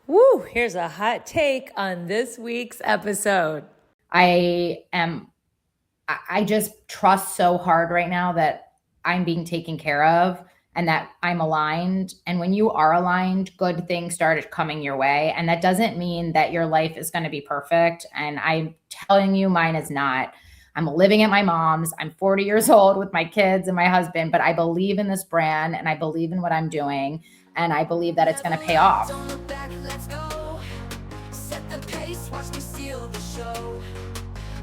Woo, here's a hot take on this week's episode. I just trust so hard right now that I'm being taken care of and that I'm aligned. And when you are aligned, good things start coming your way. And that doesn't mean that your life is going to be perfect. And I'm telling you, mine is not. I'm living at my mom's. I'm 40 years old with my kids and my husband, but I believe in this brand and I believe in what I'm doing. And I believe that it's going to pay off. Don't look back, let's go. Set the pace, watch me steal the show.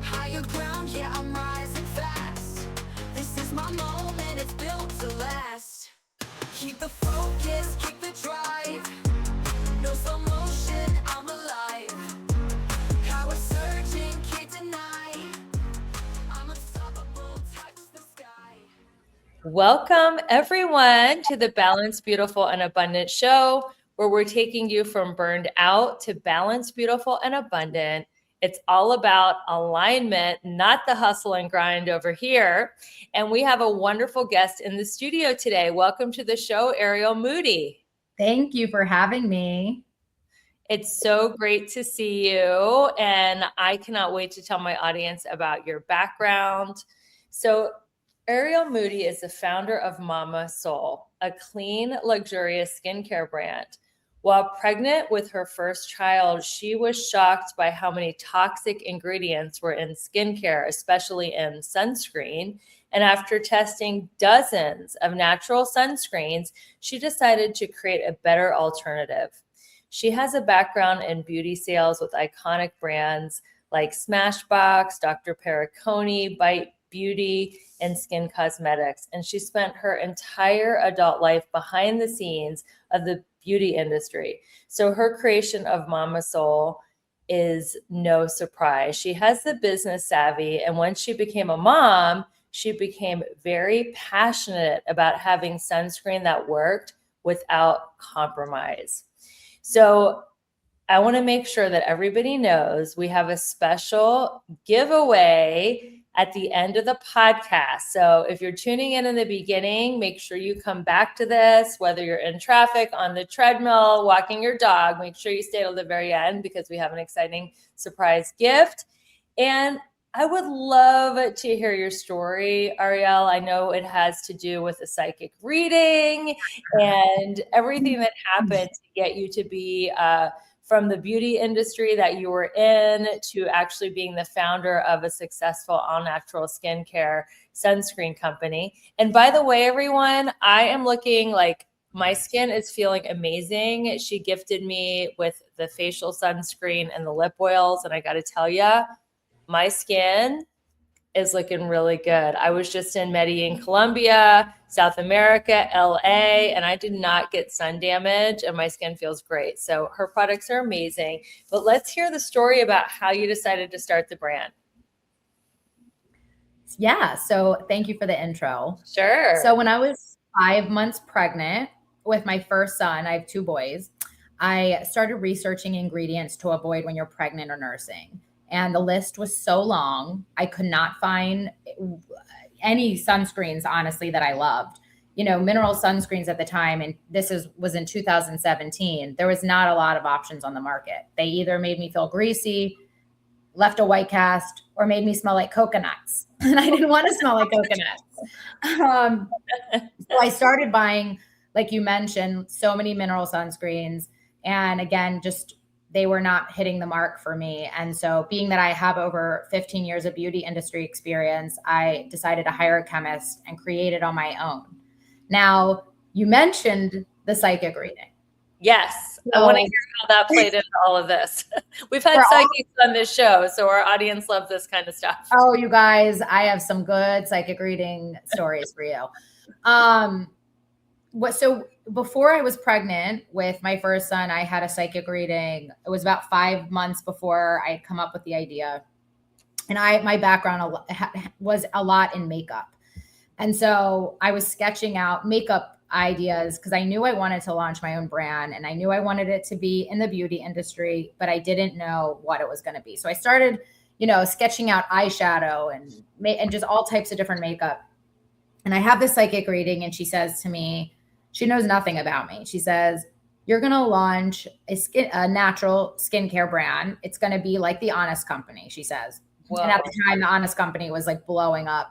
Higher ground, yeah, I'm rising fast. This is my moment, it's built to last. Keep the focus, keep the drive. No slow motion, I'm alive. Power surging, can't deny. I'm unstoppable, touch the sky. Welcome, everyone, to the Balanced, Beautiful, and Abundant show, where we're taking you from burned out to balanced, beautiful, and abundant. It's all about alignment, not the hustle and grind over here. And we have a wonderful guest in the studio today. Welcome to the show, Arielle Moody. Thank you for having me. It's so great to see you. And I cannot wait to tell my audience about your background. So, Arielle Moody is the founder of Mama Soul, a clean, luxurious skincare brand. While pregnant with her first child, she was shocked by how many toxic ingredients were in skincare, especially in sunscreen. And after testing dozens of natural sunscreens, she decided to create a better alternative. She has a background in beauty sales with iconic brands like Smashbox, Dr. Perricone, Bite Beauty, and Skin Cosmetics. And she spent her entire adult life behind the scenes of the beauty industry. So her creation of Mama Soul is no surprise. She has the business savvy. And when she became a mom, she became very passionate about having sunscreen that worked without compromise. So I want to make sure that everybody knows we have a special giveaway at the end of the podcast. So if you're tuning in the beginning, make sure you come back to this, whether you're in traffic, on the treadmill, walking your dog, make sure you stay till the very end because we have an exciting surprise gift. And I would love to hear your story, Arielle. I know it has to do with a psychic reading and everything that happened to get you to be from the beauty industry that you were in to actually being the founder of a successful all-natural skincare sunscreen company. And by the way, everyone, I am looking like my skin is feeling amazing. She gifted me with the facial sunscreen and the lip oils. And I got to tell you, my skin is looking really good. I was just in Medellin, Colombia, South America, LA, and I did not get sun damage and my skin feels great. So her products are amazing. But let's hear the story about how you decided to start the brand. Yeah. So thank you for the intro. Sure. So when I was 5 months pregnant with my first son, I have two boys, I started researching ingredients to avoid when you're pregnant or nursing. And the list was so long, I could not find any sunscreens, honestly, that I loved. You know, mineral sunscreens at the time, and was in 2017, there was not a lot of options on the market. They either made me feel greasy, left a white cast, or made me smell like coconuts. And I didn't want to smell like coconuts. So I started buying, like you mentioned, so many mineral sunscreens. And again, just they were not hitting the mark for me. And so being that I have over 15 years of beauty industry experience, I decided to hire a chemist and create it on my own. Now, you mentioned the psychic reading. Yes. I want to hear how that played into all of this. We've had psychics on this show, so our audience loves this kind of stuff. Oh, you guys, I have some good psychic reading stories for you. So before I was pregnant with my first son, I had a psychic reading. It was about 5 months before I had come up with the idea. And my background was a lot in makeup. And so I was sketching out makeup ideas because I knew I wanted to launch my own brand and I knew I wanted it to be in the beauty industry, but I didn't know what it was going to be. So I started, sketching out eyeshadow and just all types of different makeup. And I have this psychic reading and she says to me, she knows nothing about me. She says, you're going to launch a natural skincare brand. It's going to be like the Honest Company, she says. Whoa. And at the time, the Honest Company was like blowing up.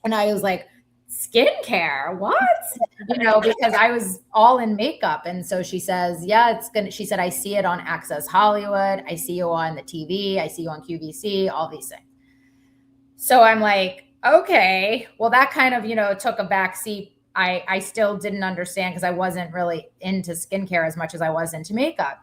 And I was like, skincare, what? Because I was all in makeup. And so she says, yeah, she said, I see it on Access Hollywood. I see you on the TV. I see you on QVC, all these things. So I'm like, okay, well, that kind of, took a back seat. I still didn't understand because I wasn't really into skincare as much as I was into makeup.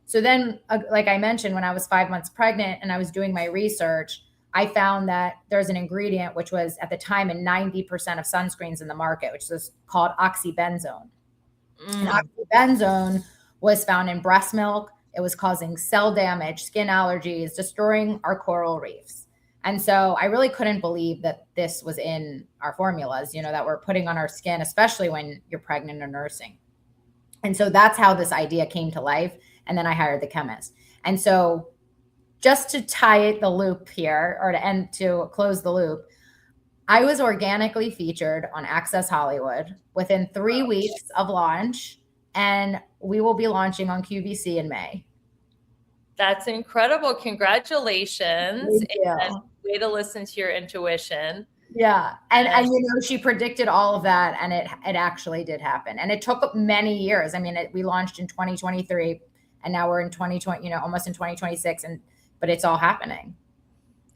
So then, like I mentioned, when I was 5 months pregnant and I was doing my research, I found that there's an ingredient, which was at the time in 90% of sunscreens in the market, which was called oxybenzone. And oxybenzone was found in breast milk. It was causing cell damage, skin allergies, destroying our coral reefs. And so I really couldn't believe that this was in our formulas, that we're putting on our skin, especially when you're pregnant or nursing. And so that's how this idea came to life. And then I hired the chemist. And so just to tie the loop here, or to close the loop, I was organically featured on Access Hollywood within 3 weeks of launch, and we will be launching on QVC in May. That's incredible. Congratulations. Thank you. And way to listen to your intuition. Yeah. And she predicted all of that, and it actually did happen. And it took many years. I mean, we launched in 2023, and now we're in 2020, almost in 2026, but it's all happening.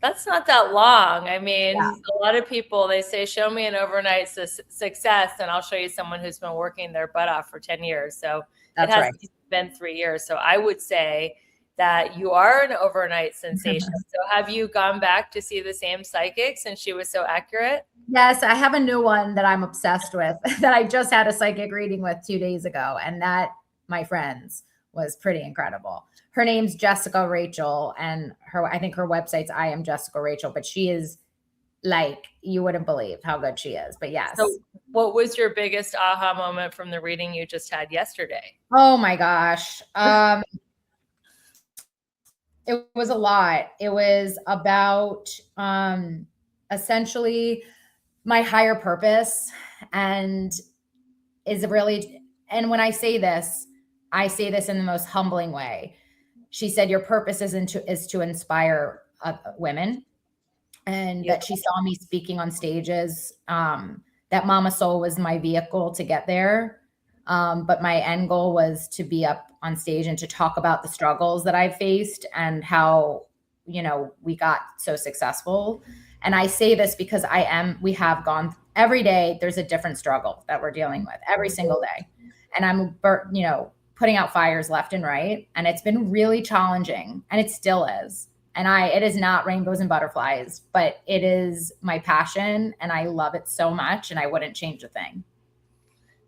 That's not that long. I mean, A lot of people, they say, show me an overnight success, and I'll show you someone who's been working their butt off for 10 years. So it hasn't been 3 years. So I would say that you are an overnight sensation. So have you gone back to see the same psychic since she was so accurate? Yes, I have a new one that I'm obsessed with that I just had a psychic reading with 2 days ago. And that, my friends, was pretty incredible. Her name's Jessica Rachel, and I think her website's I Am Jessica Rachel, but she is like, you wouldn't believe how good she is. But yes. So what was your biggest aha moment from the reading you just had yesterday? Oh my gosh. It was a lot. It was about essentially my higher purpose, and when I say this in the most humbling way. She said, your purpose is to inspire women, and that she saw me speaking on stages, that Mama Soul was my vehicle to get there. But my end goal was to be up on stage and to talk about the struggles that I've faced and how, we got so successful. And I say this because we have gone every day. There's a different struggle that we're dealing with every single day. And I'm, putting out fires left and right. And it's been really challenging, and it still is. And it is not rainbows and butterflies, but it is my passion, and I love it so much, and I wouldn't change a thing.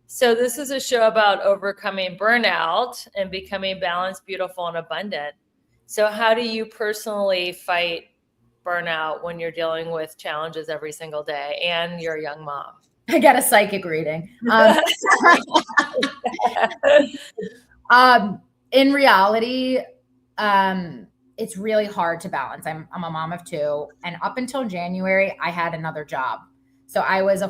So this is a show about overcoming burnout and becoming balanced, beautiful, and abundant. So how do you personally fight burnout when you're dealing with challenges every single day and you're a young mom? I got a psychic reading. In reality, it's really hard to balance. I'm a mom of 2, and up until January, I had another job. So I was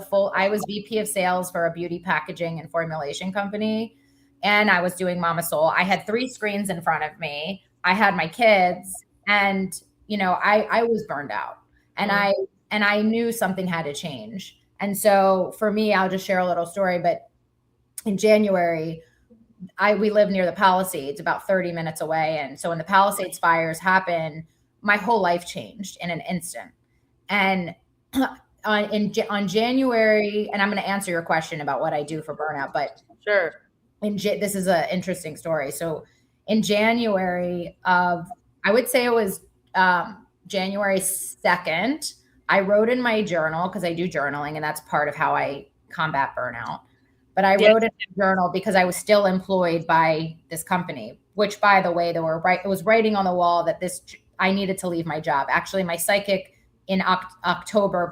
VP of sales for a beauty packaging and formulation company, and I was doing Mama Soul. I had 3 screens in front of me. I had my kids, and I was burned out, and I knew something had to change. And so for me, I'll just share a little story. But in January, we live near the Palisades, about 30 minutes away. And so when the Palisades fires happened, my whole life changed in an instant. And on January, and I'm going to answer your question about what I do for burnout, but sure. This is an interesting story. So in January I would say it was January 2nd, I wrote in my journal, because I do journaling, and that's part of how I combat burnout. But I wrote in a journal because I was still employed by this company, which, by the way, it was writing on the wall that I needed to leave my job. Actually, my psychic in October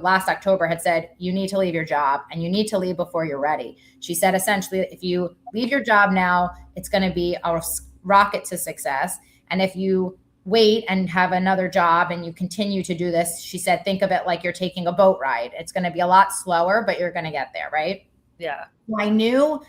last October had said, you need to leave your job, and you need to leave before you're ready. She said, essentially, if you leave your job now, it's going to be a rocket to success. And if you wait and have another job and you continue to do this, she said, think of it like you're taking a boat ride. It's going to be a lot slower, but you're going to get there, right? Yeah. I knew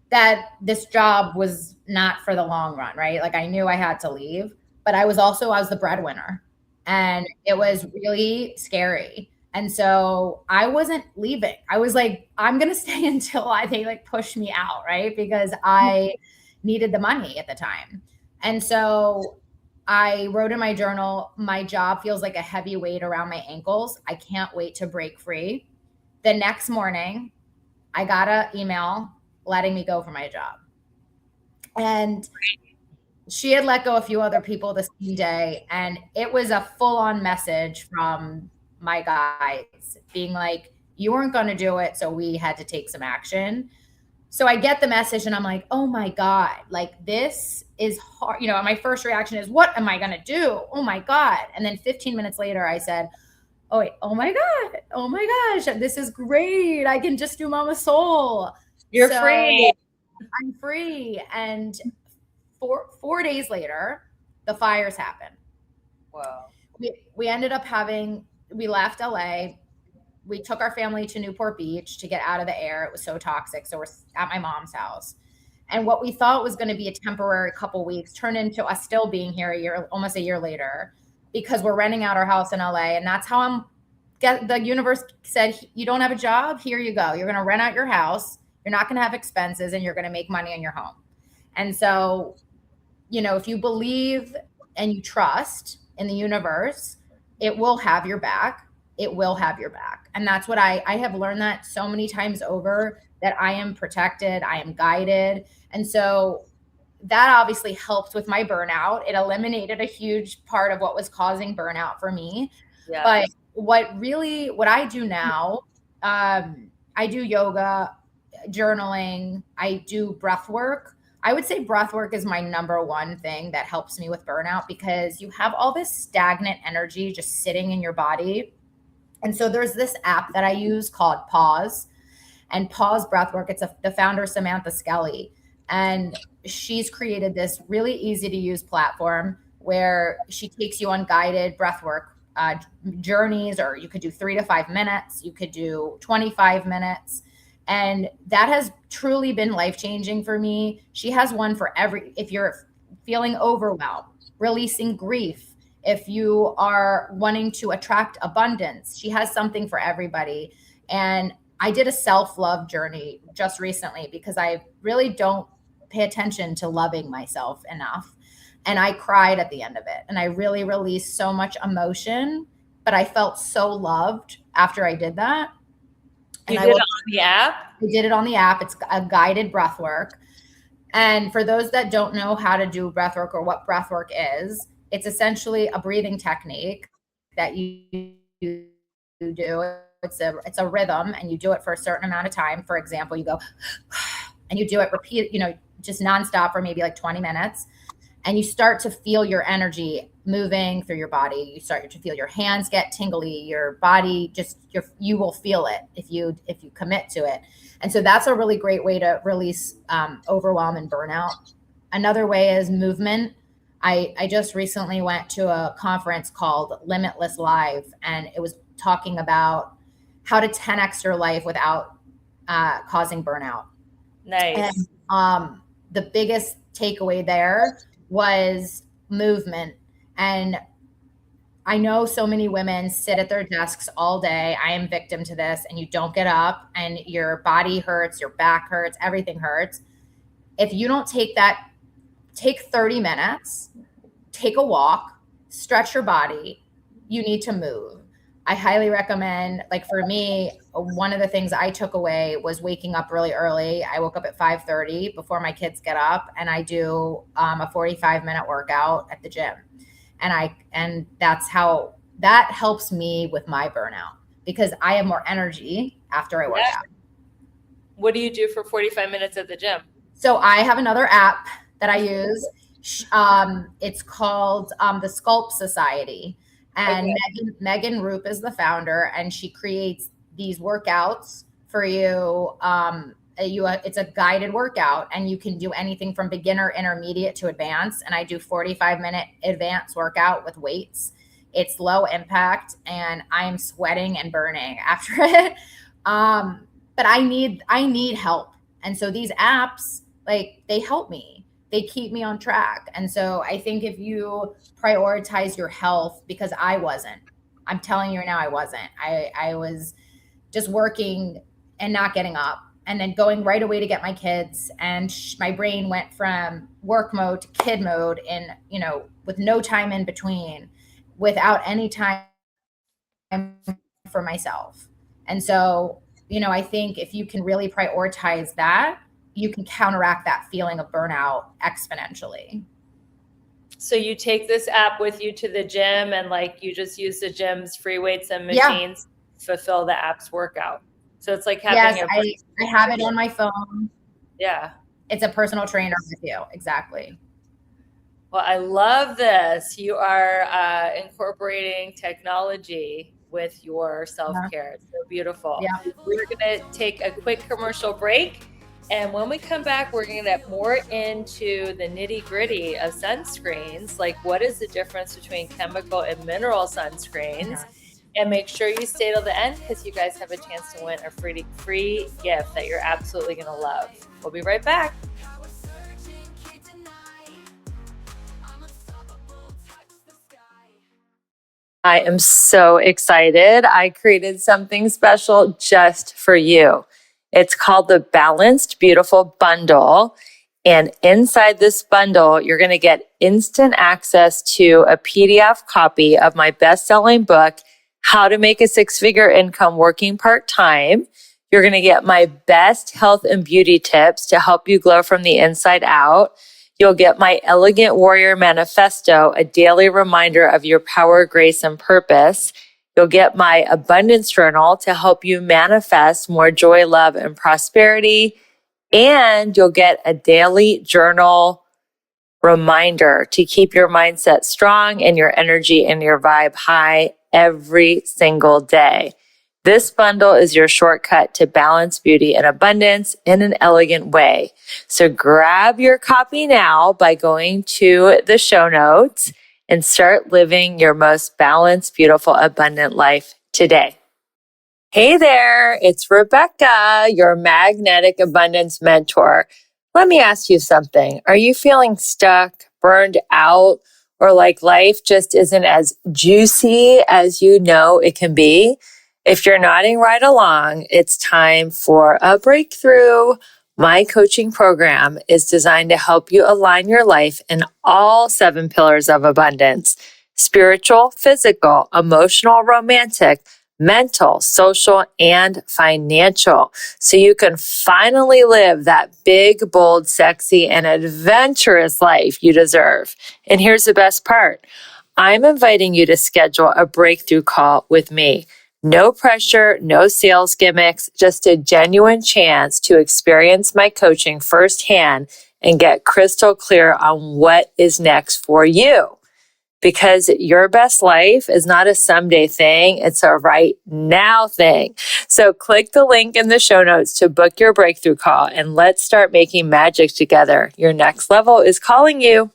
that this job was not for the long run, right? Like I knew I had to leave, but I was the breadwinner, and it was really scary. And so I wasn't leaving. I was like, I'm going to stay until they like push me out, right? Because I needed the money at the time. And so I wrote in my journal, my job feels like a heavy weight around my ankles. I can't wait to break free. The next morning, I got an email letting me go from my job. And she had let go a few other people the same day. And it was a full on message from my guys being like, you weren't going to do it. So we had to take some action. So I get the message and I'm like, oh my God, like this is hard. You know, my first reaction is, what am I going to do? Oh my God. And then 15 minutes later, I said, oh, wait, oh my God. Oh my gosh. This is great. I can just do Mama Soul. You're free. I'm free. And 4 days later, the fires happened. Wow. We ended up we left LA. We took our family to Newport Beach to get out of the air. It was so toxic. So we're at my mom's house. And what we thought was going to be a temporary couple weeks turned into us still being here almost a year later, because we're renting out our house in LA. And that's how the universe said, you don't have a job? Here you go. You're going to rent out your house. You're not going to have expenses, and you're going to make money in your home. And so, you know, if you believe and you trust in the universe, it will have your back. It will have your back. And that's what I have learned that so many times over, that I am protected, I am guided. And so that obviously helped with my burnout. It eliminated a huge part of what was causing burnout for me. Yeah. But what I do now, I do yoga, journaling, I do breath work. I would say breath work is my number one thing that helps me with burnout, because you have all this stagnant energy just sitting in your body. And so there's this app that I use called Pause, and Pause Breathwork. It's the founder, Samantha Skelly, and she's created this really easy to use platform where she takes you on guided breathwork journeys, or you could do 3 to 5 minutes, you could do 25 minutes. And that has truly been life-changing for me. She has one for if you're feeling overwhelmed, releasing grief, if you are wanting to attract abundance, she has something for everybody. And I did a self-love journey just recently, because I really don't pay attention to loving myself enough. And I cried at the end of it. And I really released so much emotion, but I felt so loved after I did that. You did it on the app? I did it on the app. It's a guided breath work. And for those that don't know how to do breath work or what breath work is, it's essentially a breathing technique that you do. It's a rhythm, and you do it for a certain amount of time. For example, you go and you do it just nonstop for maybe like 20 minutes. And you start to feel your energy moving through your body. You start to feel your hands get tingly, your body you will feel it if you commit to it. And so that's a really great way to release overwhelm and burnout. Another way is movement. I just recently went to a conference called Limitless Live, and it was talking about how to 10x your life without causing burnout. Nice. And the biggest takeaway there was movement. And I know so many women sit at their desks all day. I am victim to this. And you don't get up, and your body hurts, your back hurts, everything hurts. If you don't take 30 minutes, take a walk, stretch your body, you need to move. I highly recommend, like for me, one of the things I took away was waking up really early. I woke up at 5:30 before my kids get up, and I do a 45-minute workout at the gym. And that helps me with my burnout, because I have more energy after I work out. What do you do for 45 minutes at the gym? So I have another app that I use. It's called the Sculpt Society. And okay. Megan Roop is the founder, and she creates these workouts for you. It's a guided workout, and you can do anything from beginner, intermediate to advanced. And I do 45-minute advanced workout with weights. It's low impact, and I'm sweating and burning after it. But I need help. And so these apps, like, they help me. They keep me on track. And so I think if you prioritize your health, because I wasn't, I'm telling you right now, I wasn't. I was just working and not getting up, and then going right away to get my kids. And my brain went from work mode to kid mode in, with no time in between, without any time for myself. And so, I think if you can really prioritize that, you can counteract that feeling of burnout exponentially. So you take this app with you to the gym, and like you just use the gym's free weights and machines, fulfill the app's workout. So it's like having I have it on my phone. Yeah. It's a personal trainer with you. Exactly. Well, I love this. You are incorporating technology with your self-care. It's so beautiful. Yeah. We're going to take a quick commercial break. And when we come back, we're going to get more into the nitty-gritty of sunscreens. Like, what is the difference between chemical and mineral sunscreens? And make sure you stay till the end, because you guys have a chance to win a free gift that you're absolutely going to love. We'll be right back. I am so excited. I created something special just for you. It's called the Balanced Beautiful Bundle. And inside this bundle, you're going to get instant access to a PDF copy of my best-selling book, How to Make a Six-Figure Income Working Part-Time. You're going to get my best health and beauty tips to help you glow from the inside out. You'll get my Elegant Warrior Manifesto, a daily reminder of your power, grace, and purpose. You'll get my Abundance Journal to help you manifest more joy, love, and prosperity. And you'll get a daily journal reminder to keep your mindset strong and your energy and your vibe high every single day. This bundle is your shortcut to balance, beauty, and abundance in an elegant way. So grab your copy now by going to the show notes and start living your most balanced, beautiful, abundant life today. Hey there, it's Rebecca, your magnetic abundance mentor. Let me ask you something. Are you feeling stuck, burned out, or like life just isn't as juicy as you know it can be? If you're nodding right along, it's time for a breakthrough. My coaching program is designed to help you align your life in all 7 pillars of abundance: spiritual, physical, emotional, romantic, mental, social, and financial. So you can finally live that big, bold, sexy, and adventurous life you deserve. And here's the best part. I'm inviting you to schedule a breakthrough call with me. No pressure, no sales gimmicks, just a genuine chance to experience my coaching firsthand and get crystal clear on what is next for you. Because your best life is not a someday thing, it's a right now thing. So click the link in the show notes to book your breakthrough call, and let's start making magic together. Your next level is calling you.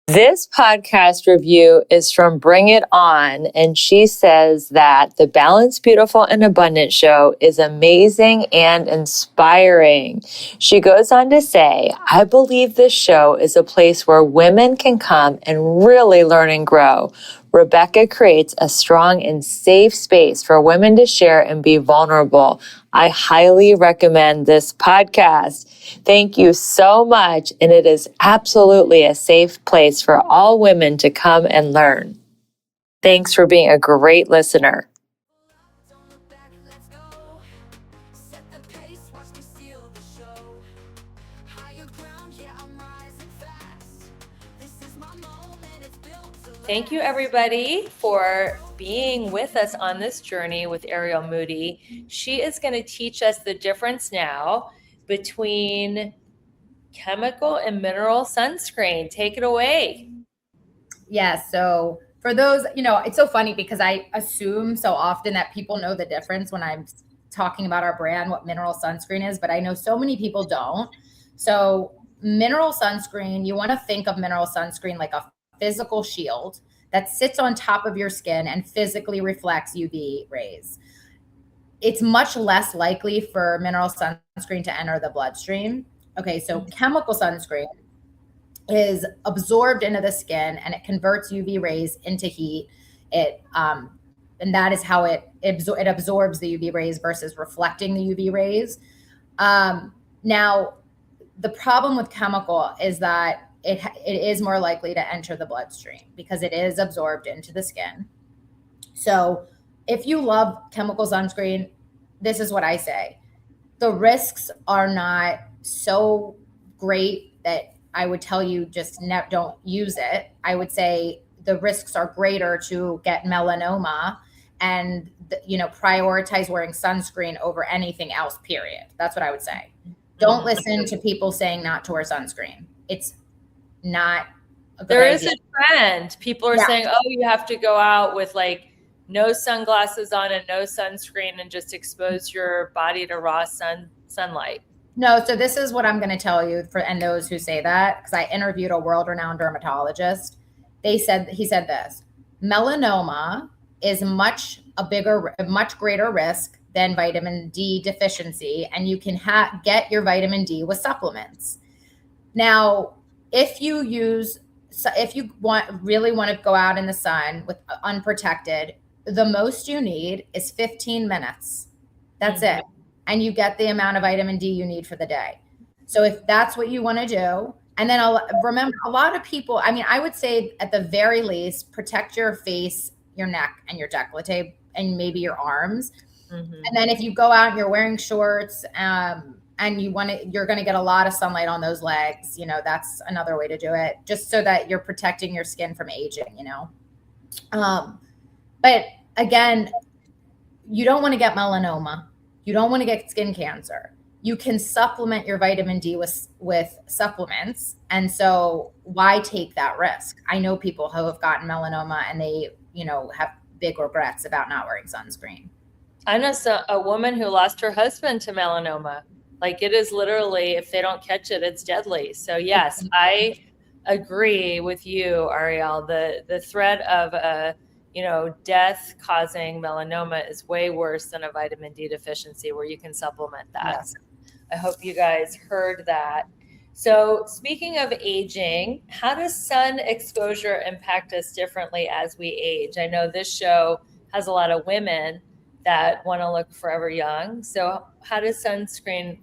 This podcast review is from Bring It On, and she says that the Balanced, Beautiful, and Abundant show is amazing and inspiring. She goes on to say, I believe this show is a place where women can come and really learn and grow. Rebecca creates a strong and safe space for women to share and be vulnerable. I highly recommend this podcast. Thank you so much, and it is absolutely a safe place for all women to come and learn. Thanks for being a great listener. Don't look back, let's go. Set the pace, watch me steal the show. Higher ground, yeah, I'm rising fast. This is my moment, it's built to last. Thank you, everybody, for being with us on this journey with Arielle Moody. She is going to teach us the difference now between chemical and mineral sunscreen. Take it away. Yes. So for those, it's so funny because I assume so often that people know the difference when I'm talking about our brand, what mineral sunscreen is, but I know so many people don't. So mineral sunscreen, you want to think of mineral sunscreen like a physical shield that sits on top of your skin and physically reflects UV rays. it's much less likely for mineral sunscreen to enter the bloodstream. Okay, so chemical sunscreen is absorbed into the skin and it converts UV rays into heat. And that is how it absorbs the UV rays versus reflecting the UV rays. Now, the problem with chemical is that it is more likely to enter the bloodstream because it is absorbed into the skin. So if you love chemical sunscreen, this is what I say. The risks are not so great that I would tell you just don't use it. I would say the risks are greater to get melanoma and, prioritize wearing sunscreen over anything else, period. That's what I would say. Don't listen to people saying not to wear sunscreen. It's not a good There idea. is a trend. People are saying, oh, you have to go out with like no sunglasses on and no sunscreen and just expose your body to raw sunlight. No, so this is what I'm going to tell you and those who say that, because I interviewed a world-renowned dermatologist. He said this: melanoma is much greater risk than vitamin D deficiency, and you can get your vitamin D with supplements. Now, if you really want to go out in the sun with unprotected, the most you need is 15 minutes. That's it. And you get the amount of vitamin D you need for the day. So if that's what you want to do, and then remember, a lot of people, I would say at the very least, protect your face, your neck, and your décolleté, and maybe your arms. And then if you go out and you're wearing shorts, and you're going to get a lot of sunlight on those legs, that's another way to do it, just so that you're protecting your skin from aging, But again, you don't want to get melanoma. You don't want to get skin cancer. You can supplement your vitamin D with supplements. And so why take that risk? I know people who have gotten melanoma and they, have big regrets about not wearing sunscreen. I know a woman who lost her husband to melanoma. Like, it is literally, if they don't catch it, it's deadly. So yes, I agree with you, Arielle. The threat of death causing melanoma is way worse than a vitamin D deficiency where you can supplement that. Yes. So I hope you guys heard that. So speaking of aging, how does sun exposure impact us differently as we age? I know this show has a lot of women that want to look forever young. So how does sunscreen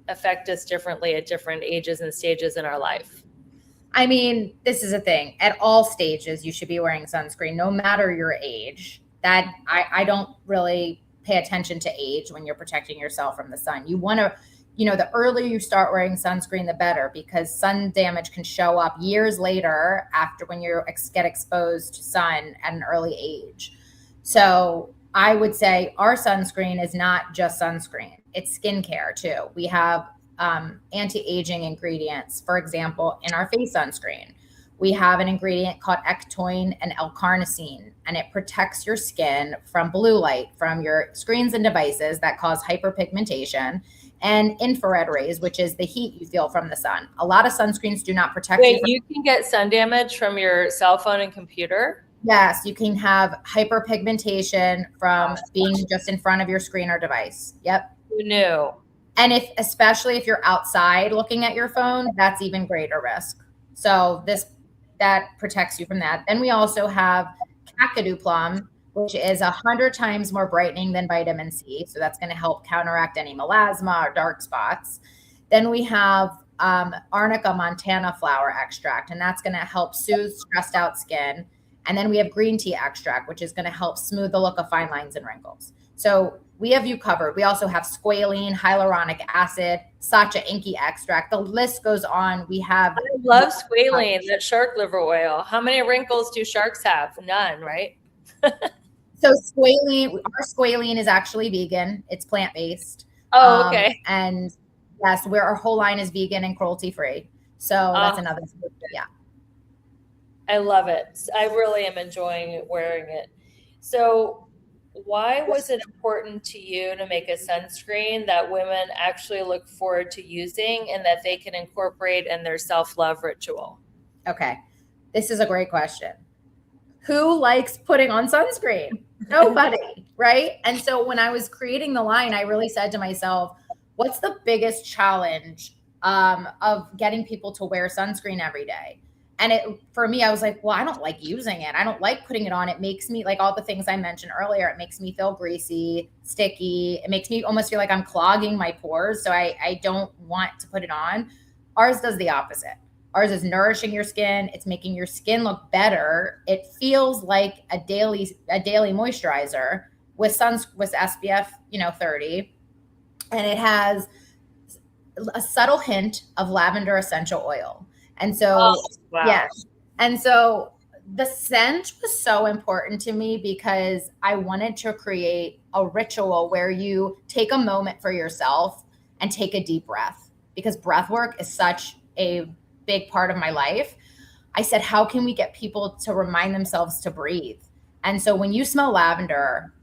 affect us differently at different ages and stages in our life? This is a thing. At all stages, you should be wearing sunscreen, no matter your age. That I don't really pay attention to age when you're protecting yourself from the sun. You want to, the earlier you start wearing sunscreen, the better, because sun damage can show up years later after when you get exposed to sun at an early age. So I would say our sunscreen is not just sunscreen. It's skincare too. We have anti-aging ingredients. For example, in our face sunscreen, we have an ingredient called ectoine and L-carnosine, and it protects your skin from blue light from your screens and devices that cause hyperpigmentation, and infrared rays, which is the heat you feel from the sun. A lot of sunscreens do not protect you. You can get sun damage from your cell phone and computer? Yes, you can have hyperpigmentation from being just in front of your screen or device. Yep. Who knew? And especially if you're outside looking at your phone, that's even greater risk. So that protects you from that. Then we also have Kakadu plum, which is 100 times more brightening than vitamin C. So that's going to help counteract any melasma or dark spots. Then we have Arnica montana flower extract, and that's going to help soothe stressed out skin. And then we have green tea extract, which is going to help smooth the look of fine lines and wrinkles. So we have you covered. We also have squalene, hyaluronic acid, sacha inky extract. The list goes on. I love squalene, that shark liver oil. How many wrinkles do sharks have? None, right? So our squalene is actually vegan. It's plant-based. Oh, okay. And yes, our whole line is vegan and cruelty-free. So that's another, yeah. I love it. I really am enjoying wearing it. So why was it important to you to make a sunscreen that women actually look forward to using and that they can incorporate in their self-love ritual? Okay. This is a great question. Who likes putting on sunscreen? Nobody, right? And so when I was creating the line, I really said to myself, what's the biggest challenge of getting people to wear sunscreen every day? And for me, I was like, well, I don't like using it. I don't like putting it on. It makes me, like all the things I mentioned earlier, it makes me feel greasy, sticky. It makes me almost feel like I'm clogging my pores. So I don't want to put it on. Ours does the opposite. Ours is nourishing your skin. It's making your skin look better. It feels like a daily moisturizer with SPF, 30, and it has a subtle hint of lavender essential oil. And so, Oh, wow. yeah. And so the scent was so important to me because I wanted to create a ritual where you take a moment for yourself and take a deep breath, because breath work is such a big part of my life. I said, how can we get people to remind themselves to breathe? And so when you smell lavender,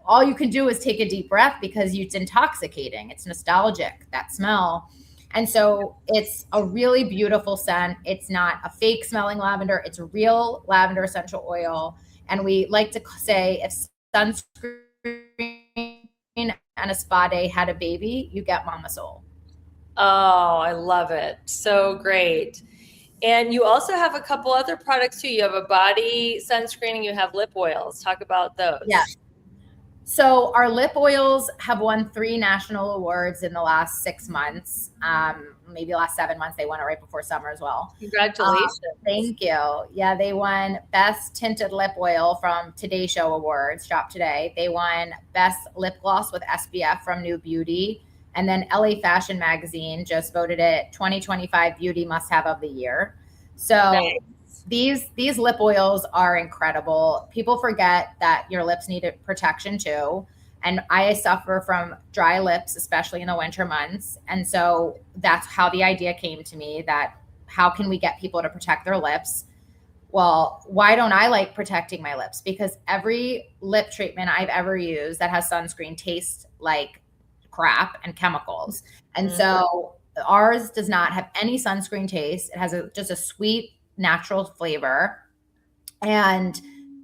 all you can do is take a deep breath because it's intoxicating. It's nostalgic, that smell. And so it's a really beautiful scent. It's not a fake smelling lavender. It's real lavender essential oil. And we like to say, if sunscreen and a spa day had a baby, you get Mama Soul. Oh, I love it. So great. And you also have a couple other products too. You have a body sunscreen and you have lip oils. Talk about those. Yeah. So our lip oils have won 3 national awards in the last 6 months. Maybe the last 7 months. They won it right before summer as well. Congratulations. Thank you. Yeah, they won Best Tinted Lip Oil from Today Show Awards, Shop Today. They won Best Lip Gloss with SPF from New Beauty. And then LA Fashion Magazine just voted it 2025 Beauty Must Have of the Year. So nice. These lip oils are incredible. People forget that your lips need protection too. And I suffer from dry lips, especially in the winter months. And so that's how the idea came to me, that how can we get people to protect their lips? Well, why don't I like protecting my lips? Because every lip treatment I've ever used that has sunscreen tastes like crap and chemicals. And so ours does not have any sunscreen taste. It has just a sweet, natural flavor. And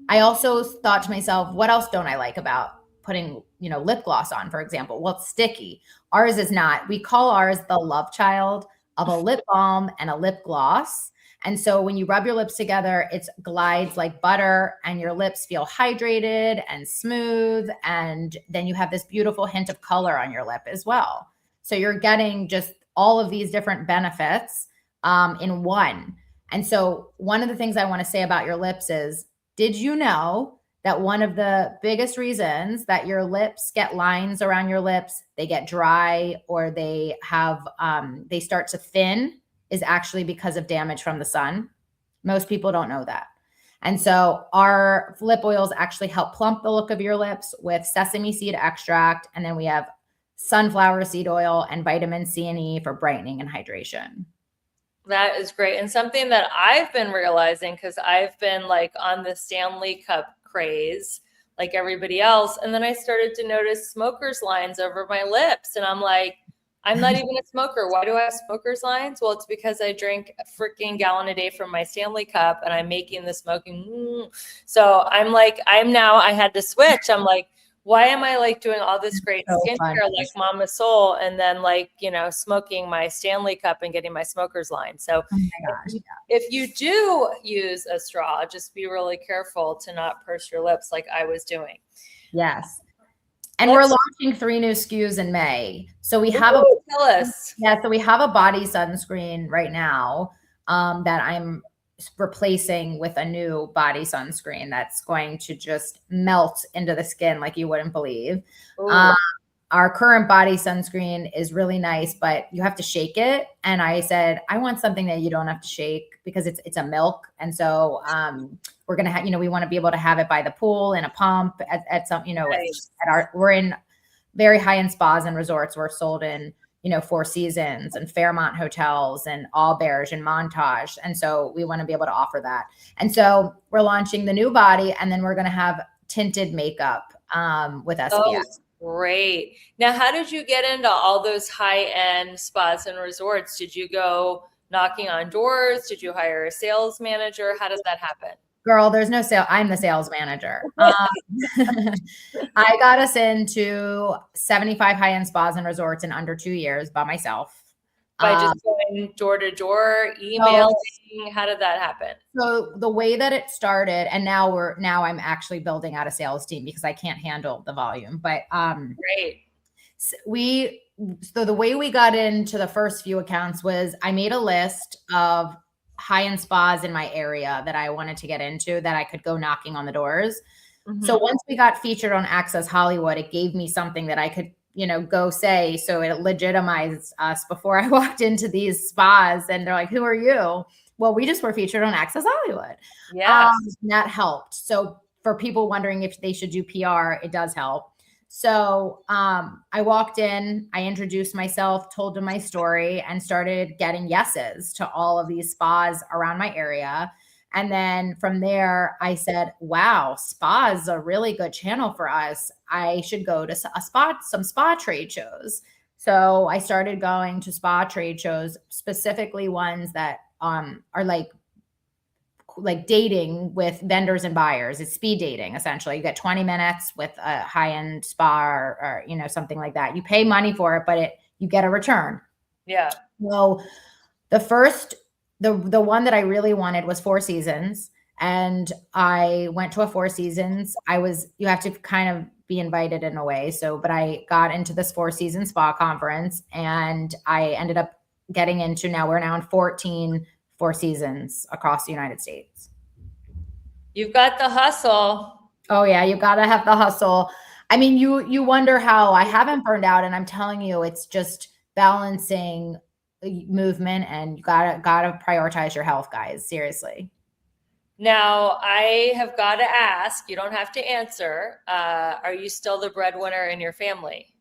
I also thought to myself, what else don't I like about putting, lip gloss on, for example? Well, it's sticky. Ours is not. We call ours the love child of a lip balm and a lip gloss. And so when you rub your lips together, it glides like butter and your lips feel hydrated and smooth. And then you have this beautiful hint of color on your lip as well. So you're getting just all of these different benefits in one. And so one of the things I want to say about your lips is, did you know that one of the biggest reasons that your lips get lines around your lips, they get dry, or they have, they start to thin, is actually because of damage from the sun? Most people don't know that. And so our lip oils actually help plump the look of your lips with sesame seed extract. And then we have sunflower seed oil and vitamin C and E for brightening and hydration. That is great. And something that I've been realizing, because I've been like on the Stanley Cup craze, like everybody else. And then I started to notice smokers lines over my lips. And I'm like, I'm not even a smoker. Why do I have smokers lines? Well, it's because I drink a freaking gallon a day from my Stanley Cup and I'm making the smoking. So I had to switch. I'm like, why am I like doing all this great skincare like Mama Soul and then smoking my Stanley Cup and getting my smoker's line? So if you do use a straw, just be really careful to not purse your lips like I was doing. Yes. And we're launching 3 new SKUs in May. So we have tell us. Yeah, so we have a body sunscreen right now that I'm replacing with a new body sunscreen that's going to just melt into the skin like you wouldn't believe. Our current body sunscreen is really nice, but you have to shake it. And I said, I want something that you don't have to shake because it's a milk. And so we're going to have, we want to be able to have it by the pool in a pump at some, nice. We're in very high-end spas and resorts. We're sold in, Four Seasons and Fairmont hotels and Auberge and Montage. And so we want to be able to offer that. And so we're launching the new body, and then we're going to have tinted makeup with SPF. Oh, great. Now, how did you get into all those high-end spas and resorts? Did you go knocking on doors? Did you hire a sales manager? How does that happen? Girl, there's no sale. I'm the sales manager. I got us into 75 high-end spas and resorts in under 2 years by myself. By just going door to door, emailing? How did that happen? So the way that it started, and now I'm actually building out a sales team because I can't handle the volume. But Great. so the way we got into the first few accounts was I made a list of high-end spas in my area that I wanted to get into that I could go knocking on the doors. So once we got featured on Access Hollywood, it gave me something that I could, go say. So it legitimized us before I walked into these spas, and they're like, "Who are you?" Well, we just were featured on Access Hollywood. Yeah. That helped. So for people wondering if they should do PR, it does help. So I walked in, I introduced myself, told them my story, and started getting yeses to all of these spas around my area. And then from there, I said, wow, spa is a really good channel for us. I should go to some spa trade shows. So I started going to spa trade shows, specifically ones that are like dating with vendors and buyers. It's speed dating, essentially. You get 20 minutes with a high-end spa or something like that. You pay money for it, but you get a return. Yeah. So the one that I really wanted was Four Seasons. And I went to a Four Seasons. You have to kind of be invited in a way. But I got into this Four Seasons spa conference, and I ended up getting into, we're now in 14 Four Seasons across the United States. You've got the hustle. Oh yeah, you gotta have the hustle. I mean, you wonder how I haven't burned out, and I'm telling you, it's just balancing movement, and you gotta prioritize your health, guys. Seriously. Now, I have got to ask, you don't have to answer. Are you still the breadwinner in your family?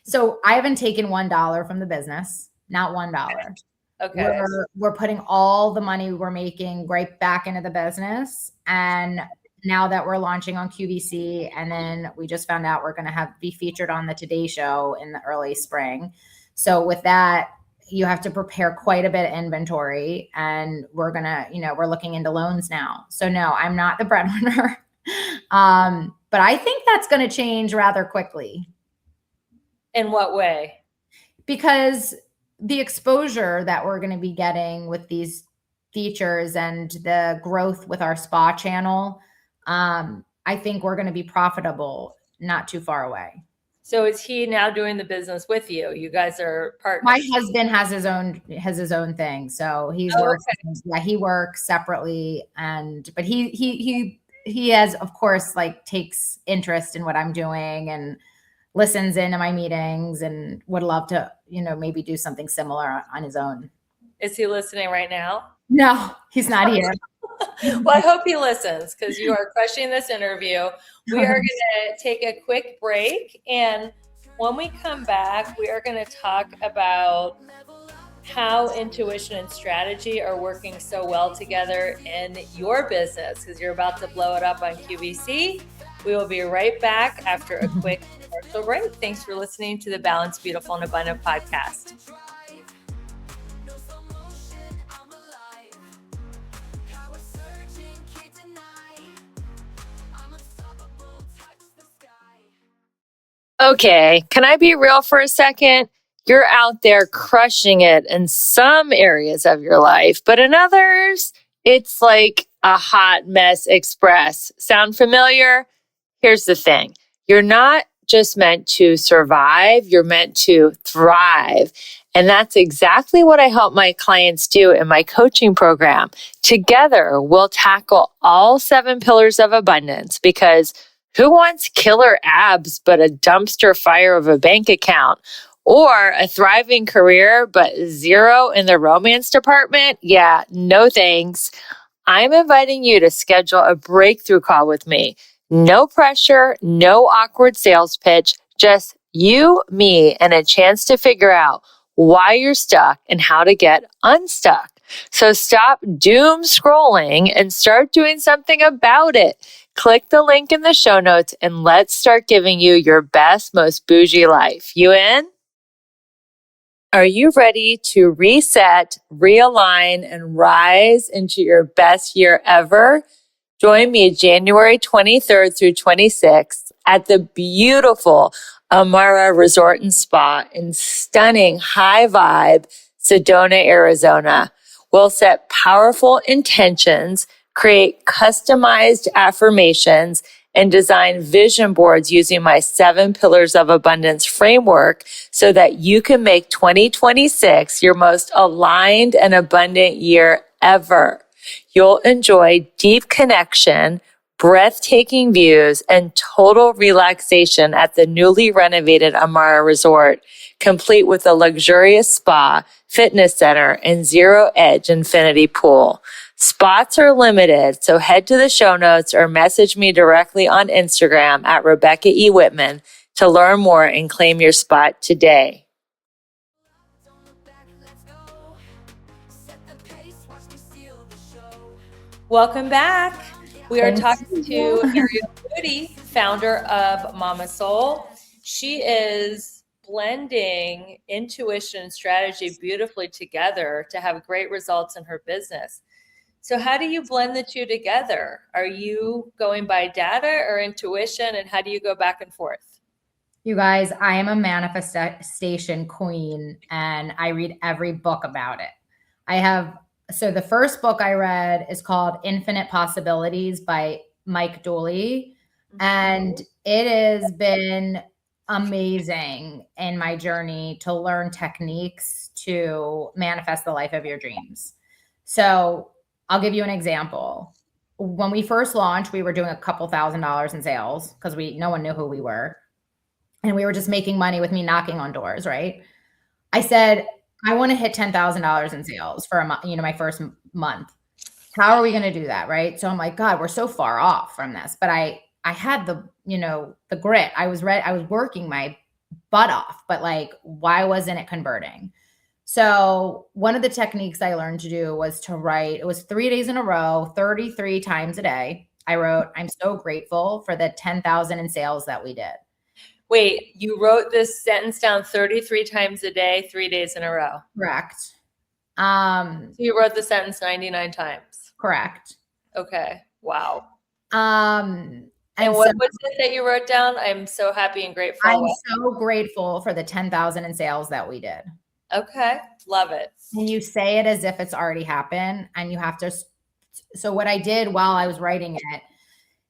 So I haven't taken $1 from the business, not $1. Okay. We're putting all the money we're making right back into the business. And now that we're launching on QVC, and then we just found out we're going to be featured on the Today Show in the early spring. So with that, you have to prepare quite a bit of inventory, and we're looking into loans now. So no, I'm not the breadwinner. But I think that's going to change rather quickly. In what way? Because the exposure that we're going to be getting with these features and the growth with our spa channel, I think we're going to be profitable not too far away. So is he now doing the business with you? You guys are partners. My husband has his own thing. So he's working. Yeah, he works separately, but he has, of course, takes interest in what I'm doing and listens into my meetings, and would love to, maybe do something similar on his own. Is he listening right now? No, he's not here. Well, I hope he listens, because you are crushing this interview. We are going to take a quick break. And when we come back, we are going to talk about how intuition and strategy are working so well together in your business, because you're about to blow it up on QVC. We will be right back after a quick commercial break. Thanks for listening to the Balanced, Beautiful, and Abundant podcast. Okay, can I be real for a second? You're out there crushing it in some areas of your life, but in others, it's like a hot mess express. Sound familiar? Here's the thing. You're not just meant to survive, you're meant to thrive. And that's exactly what I help my clients do in my coaching program. Together, we'll tackle all 7 pillars of abundance, because who wants killer abs but a dumpster fire of a bank account? Or a thriving career but zero in the romance department? Yeah, no thanks. I'm inviting you to schedule a breakthrough call with me. No pressure, no awkward sales pitch, just you, me, and a chance to figure out why you're stuck and how to get unstuck. So stop doom scrolling and start doing something about it. Click the link in the show notes and let's start giving you your best, most bougie life. You in? Are you ready to reset, realign, and rise into your best year ever? Join me January 23rd through 26th at the beautiful Amara Resort and Spa in stunning high vibe Sedona, Arizona. We'll set powerful intentions, create customized affirmations, and design vision boards using my 7 Pillars of Abundance framework so that you can make 2026 your most aligned and abundant year ever. You'll enjoy deep connection, breathtaking views, and total relaxation at the newly renovated Amara Resort, complete with a luxurious spa, fitness center, and zero-edge infinity pool. Spots are limited, so head to the show notes or message me directly on Instagram at Rebecca E. Whitman to learn more and claim your spot today. Don't look back, let's go. Set the pace, watch me steal the show. Welcome back. We are Thanks. talking to Arielle Moody, founder of Mama Soul. She is blending intuition and strategy beautifully together to have great results in her business. So how do you blend the two together? Are you going by data or intuition, and how do you go back and forth? You guys, I am a manifestation queen and I read every book about it. So the first book I read is called Infinite Possibilities by Mike Dooley. And it has been amazing in my journey to learn techniques to manifest the life of your dreams. So I'll give you an example. When we first launched, we were doing a couple $1,000s in sales because no one knew who we were. And we were just making money with me knocking on doors, right? I said, I want to hit $10,000 in sales for my first month. How are we going to do that, right? So I'm like, God, we're so far off from this. But I had the grit. I was working my butt off, but like, why wasn't it converting? So one of the techniques I learned to do was to write. It was 3 days in a row, 33 times a day. I wrote, I'm so grateful for the 10,000 in sales that we did. Wait, you wrote this sentence down 33 times a day, 3 days in a row. Correct. So you wrote the sentence 99 times. Correct. Okay. Wow. And what was it that you wrote down? I'm so happy and grateful. I'm so grateful for the 10,000 in sales that we did. Okay. Love it. And you say it as if it's already happened, and you have to. So what I did while I was writing it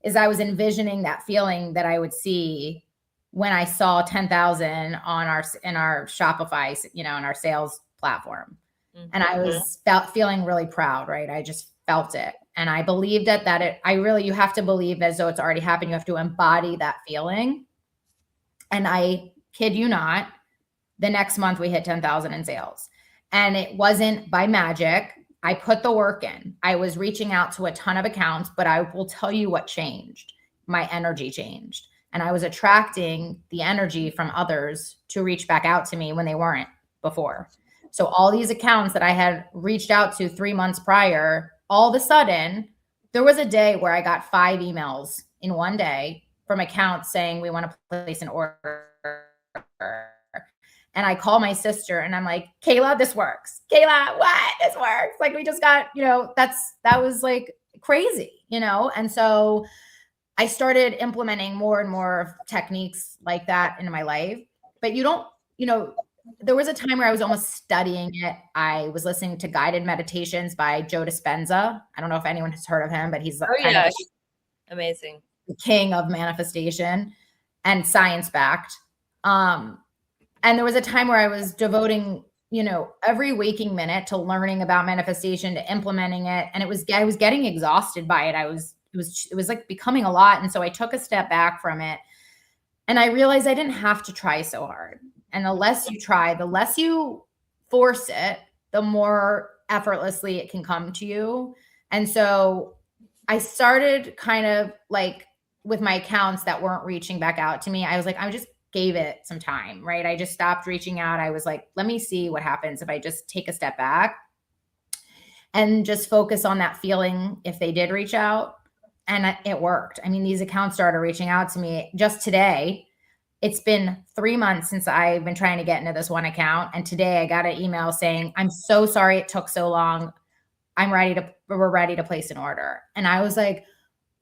is I was envisioning that feeling that I would see when I saw 10,000 in our Shopify, in our sales platform. Mm-hmm. And I was feeling really proud, right? I just felt it. And I believed you have to believe as though it's already happened. You have to embody that feeling. And I kid you not, the next month we hit 10,000 in sales. And it wasn't by magic. I put the work in. I was reaching out to a ton of accounts, but I will tell you what changed. My energy changed. And I was attracting the energy from others to reach back out to me when they weren't before. So all these accounts that I had reached out to 3 months prior, all of a sudden, there was a day where I got 5 emails in one day from accounts saying, we want to place an order. And I call my sister and I'm like, Kayla, this works. Kayla, what? This works. Like we just got, that was like crazy, And so I started implementing more and more techniques like that into my life. But there was a time where I was almost studying it. I was listening to guided meditations by Joe Dispenza. I don't know if anyone has heard of him, but he's amazing. The king of manifestation and science-backed. And there was a time where I was devoting, every waking minute to learning about manifestation, to implementing it. And I was getting exhausted by it. It was like becoming a lot. And so I took a step back from it and I realized I didn't have to try so hard. And the less you try, the less you force it, the more effortlessly it can come to you. And so I started kind of like with my accounts that weren't reaching back out to me. I was like, I just gave it some time, right? I just stopped reaching out. I was like, let me see what happens if I just take a step back and just focus on that feeling if they did reach out. And it worked. I mean, these accounts started reaching out to me just today. It's been 3 months since I've been trying to get into this one account. And today I got an email saying, I'm so sorry it took so long. We're ready to place an order. And I was like,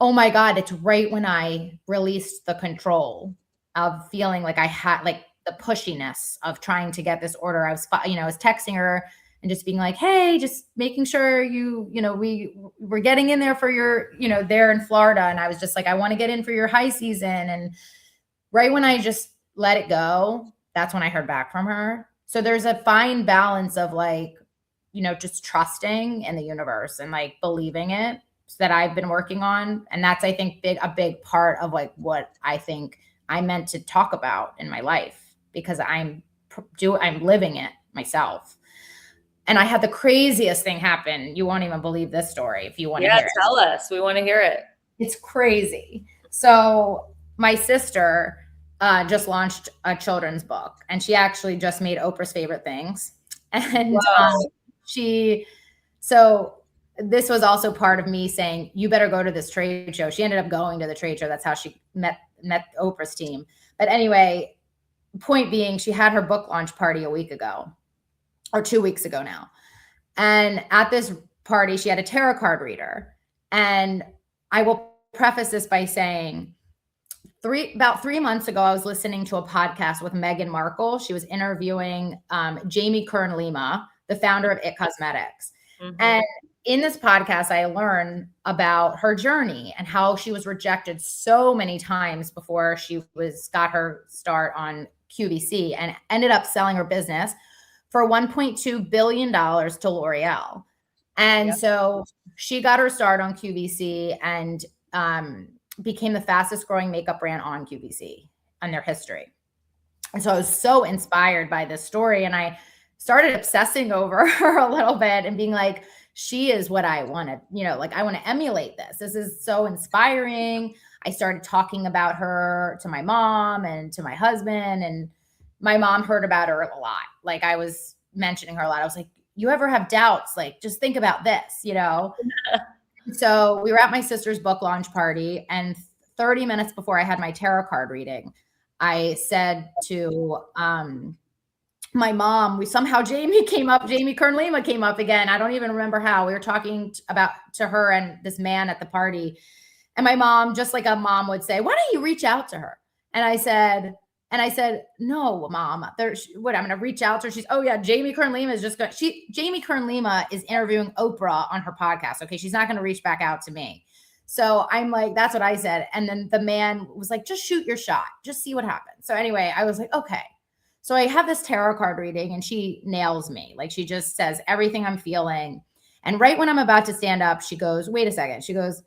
oh my God, it's right when I released the control of feeling like I had like the pushiness of trying to get this order. I was texting her and just being like, hey, just making sure we're getting in there for your, there in Florida. And I was just like, I want to get in for your high season. And right when I just let it go, that's when I heard back from her. So there's a fine balance of like, just trusting in the universe and like believing it that I've been working on. And that's, I think, a big part of like what I think I meant to talk about in my life, because I'm living it myself. And I had the craziest thing happen. You won't even believe this story if you want to hear it. Yeah, tell us. We want to hear it. It's crazy. So my sister just launched a children's book, and she actually just made Oprah's Favorite Things. And so this was also part of me saying, you better go to this trade show. She ended up going to the trade show. That's how she met Oprah's team. But anyway, point being, she had her book launch party a week ago, or 2 weeks ago now. And at this party, she had a tarot card reader. And I will preface this by saying, about 3 months ago, I was listening to a podcast with Meghan Markle. She was interviewing Jamie Kern-Lima, the founder of It Cosmetics. Mm-hmm. And in this podcast, I learned about her journey and how she was rejected so many times before she got her start on QVC, and ended up selling her business for $1.2 billion to L'Oreal. And so she got her start on QVC and became the fastest growing makeup brand on QVC in their history. And so I was so inspired by this story, and I started obsessing over her a little bit and being like, she is what I want to, like, I want to emulate this. This is so inspiring. I started talking about her to my mom and to my husband, and my mom heard about her a lot. Like, I was mentioning her a lot. I was like, you ever have doubts? Like, just think about this, So we were at my sister's book launch party, and 30 minutes before I had my tarot card reading, I said to my mom, Jamie Kern-Lima came up again. I don't even remember how. We were talking to her and this man at the party. And my mom, just like a mom would say, why don't you reach out to her? And I said, no, Mom, I'm going to reach out to her. She's, oh yeah, Jamie Kern-Lima Jamie Kern-Lima is interviewing Oprah on her podcast. Okay. She's not going to reach back out to me. So I'm like, that's what I said. And then the man was like, just shoot your shot. Just see what happens. So anyway, I was like, okay. So I have this tarot card reading, and she nails me. Like, she just says everything I'm feeling. And right when I'm about to stand up, she goes, wait a second. She goes,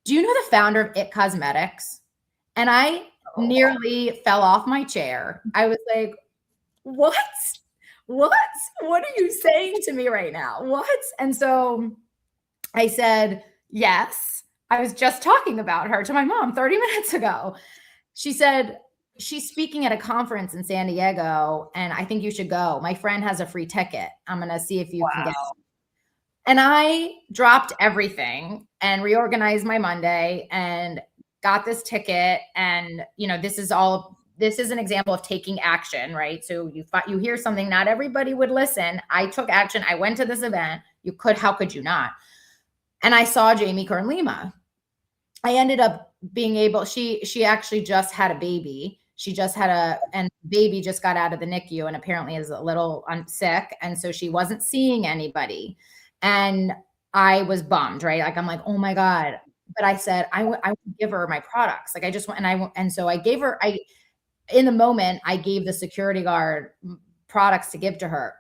do you know the founder of It Cosmetics? And I nearly fell off my chair. I was like, what? What are you saying to me right now? What? And so I said, yes, I was just talking about her to my mom 30 minutes ago. She said, she's speaking at a conference in San Diego, and I think you should go. My friend has a free ticket. I'm going to see if you can get it. And I dropped everything and reorganized my Monday and got this ticket. And, this is an example of taking action, right? So you hear something, not everybody would listen. I took action. I went to this event. How could you not? And I saw Jamie Kern-Lima. I ended up being able, she actually just had a baby. And baby just got out of the NICU and apparently is a little sick. And so she wasn't seeing anybody. And I was bummed, right? Like, I'm like, oh my God. But I said, I would give her my products. Like, I just went, and so I gave her, in the moment, I gave the security guard products to give to her.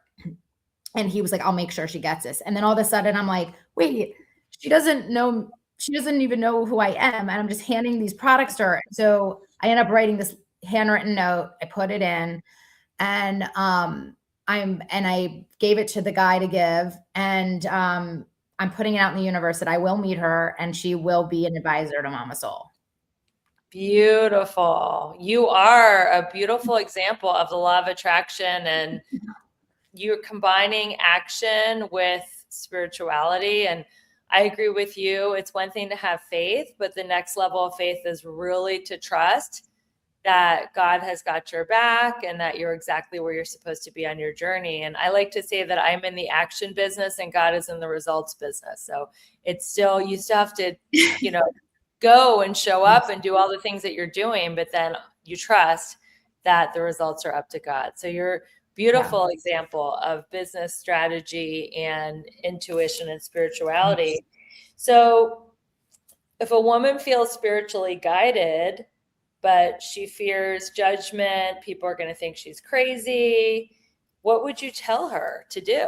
And he was like, I'll make sure she gets this. And then all of a sudden I'm like, wait, she doesn't even know who I am. And I'm just handing these products to her. So I end up writing this handwritten note. I put it in, and I gave it to the guy to give. And I'm putting it out in the universe that I will meet her, and she will be an advisor to Mama Soul. Beautiful. You are a beautiful example of the law of attraction, and you're combining action with spirituality. And I agree with you. It's one thing to have faith, but the next level of faith is really to trust that God has got your back and that you're exactly where you're supposed to be on your journey. And I like to say that I'm in the action business and God is in the results business. So it's still, you still have to, go and show up and do all the things that you're doing, but then you trust that the results are up to God. So you're beautiful example of business strategy and intuition and spirituality. So if a woman feels spiritually guided, but she fears judgment, people are going to think she's crazy, what would you tell her to do?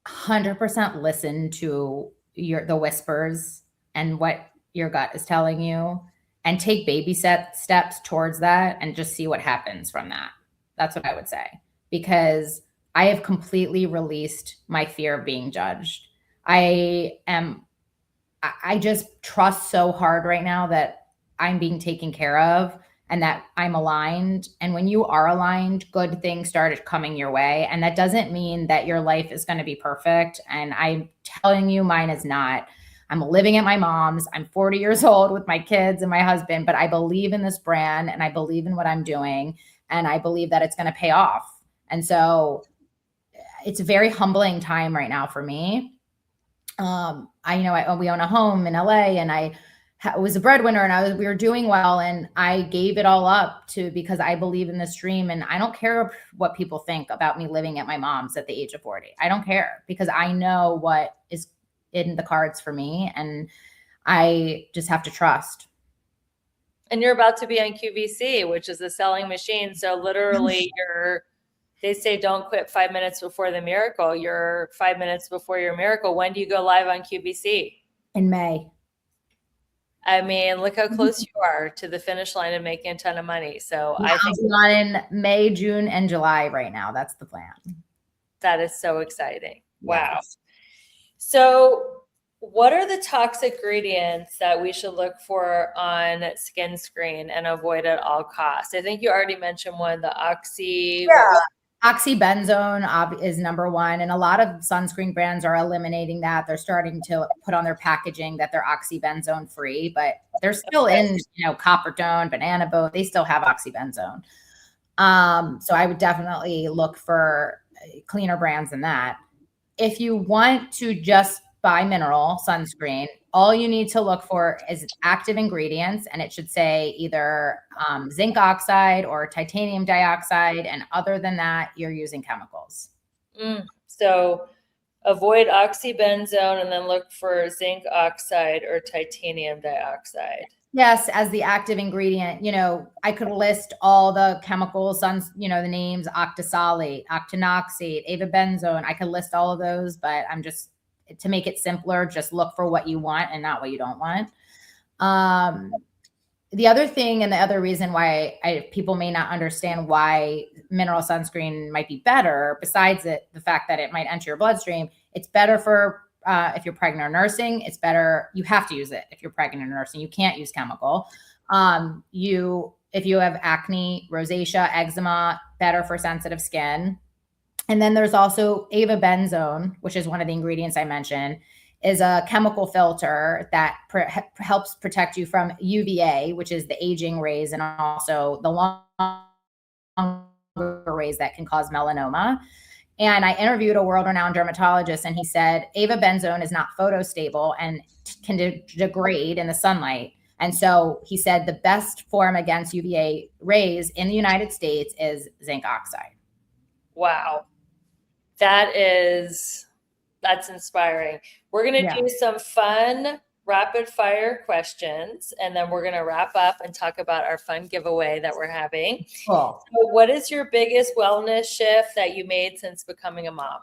100% listen to the whispers and what your gut is telling you, and take baby steps towards that and just see what happens from that. That's what I would say, because I have completely released my fear of being judged. I just trust so hard right now that I'm being taken care of and that I'm aligned. And when you are aligned, good things started coming your way. And that doesn't mean that your life is going to be perfect. And I'm telling you, mine is not. I'm living at my mom's. I'm 40 years old with my kids and my husband, but I believe in this brand and I believe in what I'm doing. And I believe that it's going to pay off. And so it's a very humbling time right now for me. We own a home in LA, and I was a breadwinner, and we were doing well, and I gave it all up because I believe in this dream, and I don't care what people think about me living at my mom's at the age of 40. I don't care, because I know what is in the cards for me, and I just have to trust. And you're about to be on QVC, which is a selling machine. So literally they say don't quit 5 minutes before the miracle. You're 5 minutes before your miracle. When do you go live on QVC? In May. I mean, look how close you are to the finish line of making a ton of money. So I think I'll be on in May, June, and July right now. That's the plan. That is so exciting. Wow. Yes. So what are the toxic ingredients that we should look for on Sunscreen and avoid at all costs? I think you already mentioned one, the oxybenzone is number one. And a lot of sunscreen brands are eliminating that. They're starting to put on their packaging that they're oxybenzone free, but they're still in, Coppertone, Banana Boat. They still have oxybenzone. So I would definitely look for cleaner brands than that. If you want to just buy mineral sunscreen, all you need to look for is active ingredients, and it should say either zinc oxide or titanium dioxide. And other than that, you're using chemicals. So avoid oxybenzone and then look for zinc oxide or titanium dioxide. Yes, as the active ingredient. I could list all the chemicals, the names: octisolate, octinoxate, avobenzone. I could list all of those, but to make it simpler, just look for what you want and not what you don't want. The other thing, and the other reason why people may not understand why mineral sunscreen might be better, besides the fact that it might enter your bloodstream, it's better for if you're pregnant or nursing. It's better. You have to use it if you're pregnant or nursing. You can't use chemical. If you have acne, rosacea, eczema, better for sensitive skin. And then there's also avobenzone, which is one of the ingredients I mentioned, is a chemical filter that helps protect you from UVA, which is the aging rays, and also the longer rays that can cause melanoma. And I interviewed a world-renowned dermatologist, and he said avobenzone is not photostable and can degrade in the sunlight. And so he said the best form against UVA rays in the United States is zinc oxide. Wow. That's inspiring. We're going to do some fun rapid fire questions, and then we're going to wrap up and talk about our fun giveaway that we're having. Cool. So what is your biggest wellness shift that you made since becoming a mom?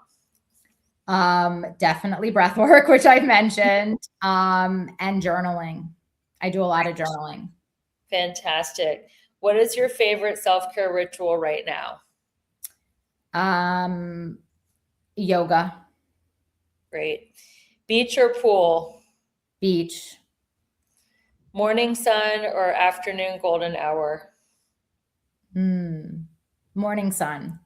Definitely breath work, which I've mentioned, and journaling. I do a lot of journaling. Fantastic. What is your favorite self-care ritual right now? Yoga. Great. Beach or pool? Beach. Morning sun or afternoon golden hour? Morning sun.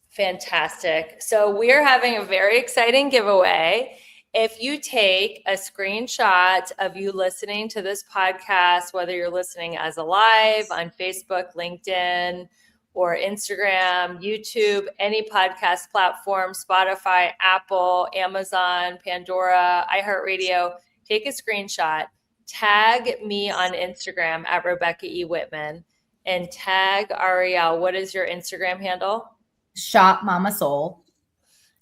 Fantastic. So we are having a very exciting giveaway. if you take a screenshot of you listening to this podcast, whether you're listening as a live on Facebook, LinkedIn, or Instagram, YouTube, any podcast platform, Spotify, Apple, Amazon, Pandora, iHeartRadio, take a screenshot, tag me on Instagram at Rebecca E. Whitman, and tag Arielle. What is your Instagram handle? Shop Mama Soul.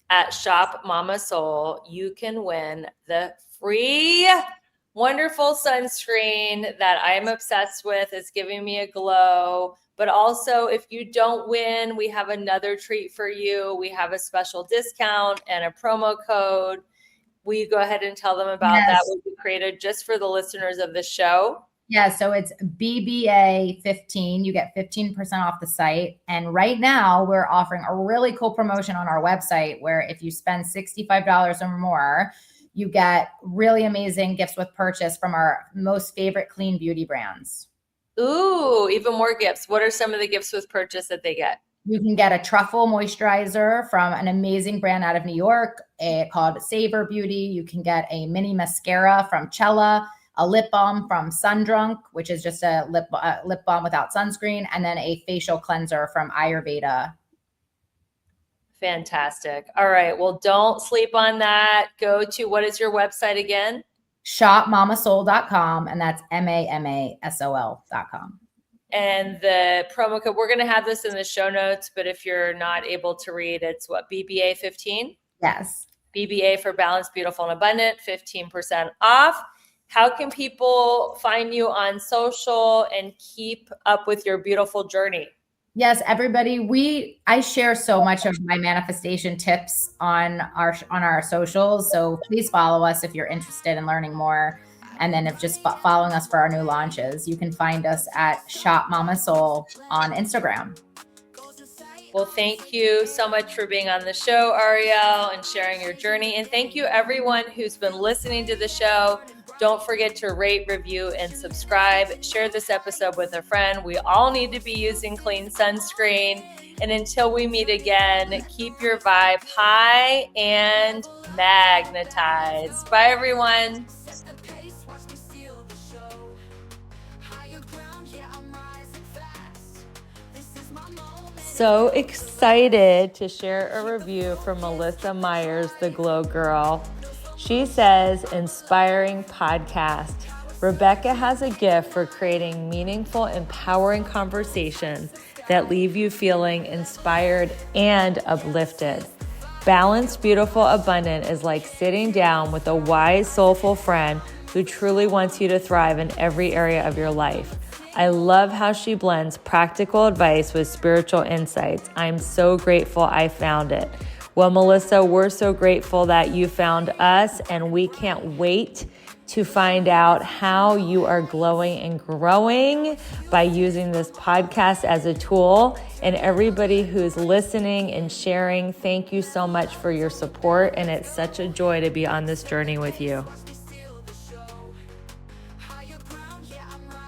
At Shop Mama Soul, you can win the free, wonderful sunscreen that I'm obsessed with. It's giving me a glow. But also, if you don't win, we have another treat for you. We have a special discount and a promo code. Will you go ahead and tell them about that? What we created just for the listeners of the show? Yeah, so it's BBA 15. You get 15% off the site. And right now we're offering a really cool promotion on our website where if you spend $65 or more, you get really amazing gifts with purchase from our most favorite clean beauty brands. Ooh, even more gifts. What are some of the gifts with purchase that they get? You can get a truffle moisturizer from an amazing brand out of New York called Savor Beauty. You can get a mini mascara from Cella, a lip balm from Sundrunk, which is just a lip balm without sunscreen, and then a facial cleanser from Ayurveda. Fantastic. All right. Well, don't sleep on that. Go to, what is your website again? shopmamasoul.com, and that's MAMASOL.com. And the promo code, we're going to have this in the show notes, but if you're not able to read, it's what, BBA 15? Yes. BBA for Balanced, Beautiful, and Abundant, 15% off. How can people find you on social and keep up with your beautiful journey? Yes, everybody. I share so much of my manifestation tips on our socials. So please follow us if you're interested in learning more. And then if just following us for our new launches, you can find us at Shop Mama Soul on Instagram. Well, thank you so much for being on the show, Arielle, and sharing your journey. And thank you everyone who's been listening to the show. Don't forget to rate, review, and subscribe. Share this episode with a friend. We all need to be using clean sunscreen. And until we meet again, keep your vibe high and magnetized. Bye, everyone. So excited to share a review from Melissa Myers, the Glow Girl. She says, inspiring podcast. Rebecca has a gift for creating meaningful, empowering conversations that leave you feeling inspired and uplifted. Balanced, Beautiful, Abundant is like sitting down with a wise, soulful friend who truly wants you to thrive in every area of your life. I love how she blends practical advice with spiritual insights. I'm so grateful I found it. Well, Melissa, we're so grateful that you found us, and we can't wait to find out how you are glowing and growing by using this podcast as a tool. And everybody who's listening and sharing, thank you so much for your support. And it's such a joy to be on this journey with you. Higher ground, yeah, I'm right.